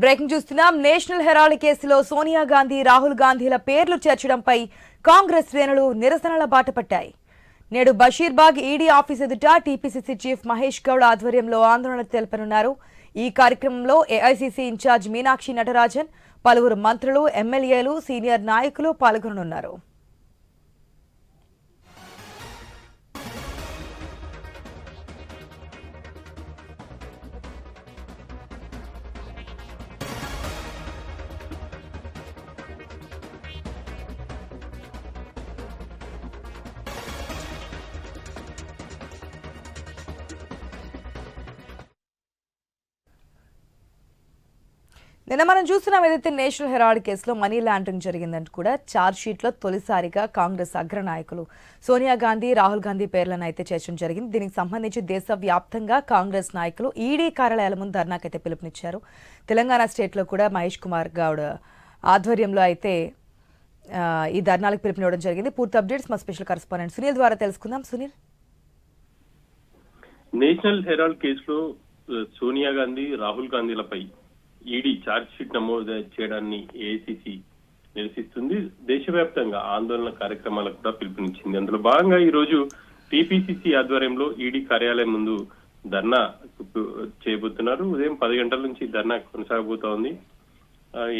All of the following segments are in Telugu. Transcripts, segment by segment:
బ్రేకింగ్ చూస్తున్నాం. నేషనల్ హెరాల్డ్ కేసులో సోనియా గాంధీ, రాహుల్ గాంధీల పేర్లు చేర్చడంపై కాంగ్రెస్ శ్రేణులు నిరసనల బాట పట్టాయి. నేడు బషీర్బాగ్ ఈడీ ఆఫీస్ ఎదుట టీపీసీసీ చీఫ్ మహేష్ గౌడ్ ఆధ్వర్యంలో ఆందోళన తెలపనున్నారు. ఈ కార్యక్రమంలో ఏఐసీసీ ఇన్ఛార్జ్ మీనాక్షి నటరాజన్, పలువురు మంత్రులు, ఎమ్మెల్యేలు, సీనియర్ నాయకులు పాల్గొననున్నారు. నిన్న మనం చూస్తున్నాం ఏదైతే నేషనల్ హెరాల్డ్ కేసులో మనీ లాండరింగ్ జరిగిందంటూ కూడా ఛార్జ్ షీట్లో తొలిసారిగా కాంగ్రెస్ అగ్రనాయకులు సోనియా గాంధీ, రాహుల్ గాంధీ పేర్లను అయితే చేర్చడం జరిగింది. దీనికి సంబంధించి దేశవ్యాప్తంగా కాంగ్రెస్ నాయకులు ఈడీ కార్యాలయాల ముందు ధర్నాకైతే పిలుపునిచ్చారు. తెలంగాణ స్టేట్లో కూడా మహేష్ కుమార్ గౌడ్ ఆధ్వర్యంలో అయితే ఈ ధర్నాలకు పిలుపునివ్వడం జరిగింది. పూర్తి అప్డేట్స్ మా స్పెషల్ కరెస్పాండెంట్ సునీల్ ద్వారా తెలుసుకుందాం. సునీల్, నేషనల్ హెరాల్డ్ కేసులో సోనియా గాంధీ, రాహుల్ గాంధీలపై ఈడీ ఛార్జ్ షీట్ నమోదు చేయడాన్ని ఏఐసీసీ నిరసిస్తుంది. దేశవ్యాప్తంగా ఆందోళన కార్యక్రమాలకు కూడా పిలుపునిచ్చింది. అందులో భాగంగా ఈ రోజు టీపీసీసీ ఆధ్వర్యంలో ఈడీ కార్యాలయం ముందు ధర్నా చేయబోతున్నారు. ఉదయం 10 గంటల నుంచి ధర్నా కొనసాగబోతోంది.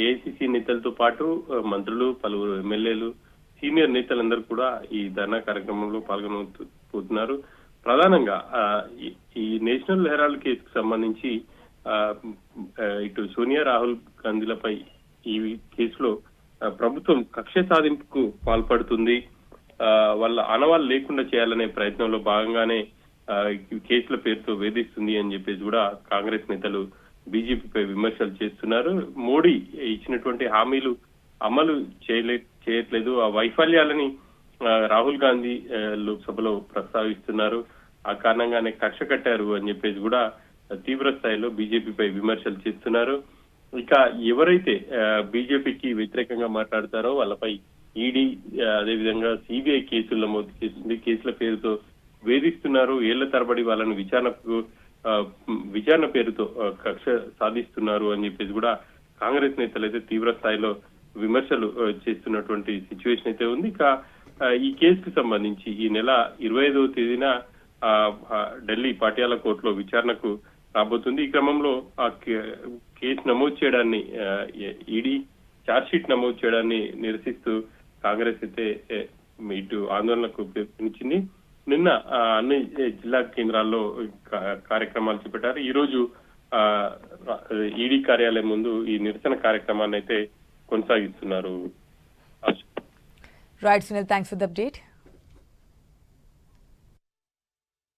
ఏఐసీసీ నేతలతో పాటు మంత్రులు, పలువురు ఎమ్మెల్యేలు, సీనియర్ నేతలందరూ కూడా ఈ ధర్నా కార్యక్రమంలో పాల్గొనబోతున్నారు. ప్రధానంగా ఈ నేషనల్ హెరాల్డ్ కేసుకు సంబంధించి ఇటు సోనియా, రాహుల్ గాంధీలపై ఈ కేసులో ప్రభుత్వం కక్ష సాధింపుకు పాల్పడుతుంది, వాళ్ళ ఆనవాళ్ళు లేకుండా చేయాలనే ప్రయత్నంలో భాగంగానే కేసుల పేరుతో వేధిస్తుంది అని చెప్పేసి కూడా కాంగ్రెస్ నేతలు బీజేపీపై విమర్శలు చేస్తున్నారు. మోడీ ఇచ్చినటువంటి హామీలు అమలు చేయట్లేదు, ఆ వైఫల్యాలని రాహుల్ గాంధీ లోక్సభలో ప్రస్తావిస్తున్నారు. ఆ కారణంగానే కక్ష కట్టారు అని చెప్పేసి కూడా తీవ్ర స్థాయిలో బీజేపీపై విమర్శలు చేస్తున్నారు. ఇక ఎవరైతే బీజేపీకి వ్యతిరేకంగా మాట్లాడతారో వాళ్ళపై ఈడీ, అదేవిధంగా సిబిఐ కేసులు నమోదు చేసింది. కేసుల పేరుతో వేధిస్తున్నారు, ఏళ్ల తరబడి వాళ్ళని విచారణ పేరుతో కక్ష సాధిస్తున్నారు అని చెప్పేసి కూడా కాంగ్రెస్ నేతలు అయితే తీవ్ర స్థాయిలో విమర్శలు చేస్తున్నటువంటి సిచ్యువేషన్ అయితే ఉంది. ఇక ఈ కేసుకు సంబంధించి ఈ నెల 25వ తేదీన ఢిల్లీ పాటియాలా కోర్టులో విచారణకు రాబోతుంది. ఈ క్రమంలో ఆ కేసు నమోదు చేయడాన్ని, ఈడీ ఛార్జ్ షీట్ నమోదు చేయడాన్ని నిరసిస్తూ కాంగ్రెస్ అయితే ఇటు ఆందోళనకు పిలుపునిచ్చింది. నిన్న అన్ని జిల్లా కేంద్రాల్లో కార్యక్రమాలు చేపట్టారు. ఈ రోజు ఈడీ కార్యాలయం ముందు ఈ నిరసన కార్యక్రమాన్ని అయితే కొనసాగిస్తున్నారు. Right Sunil, thanks for the update.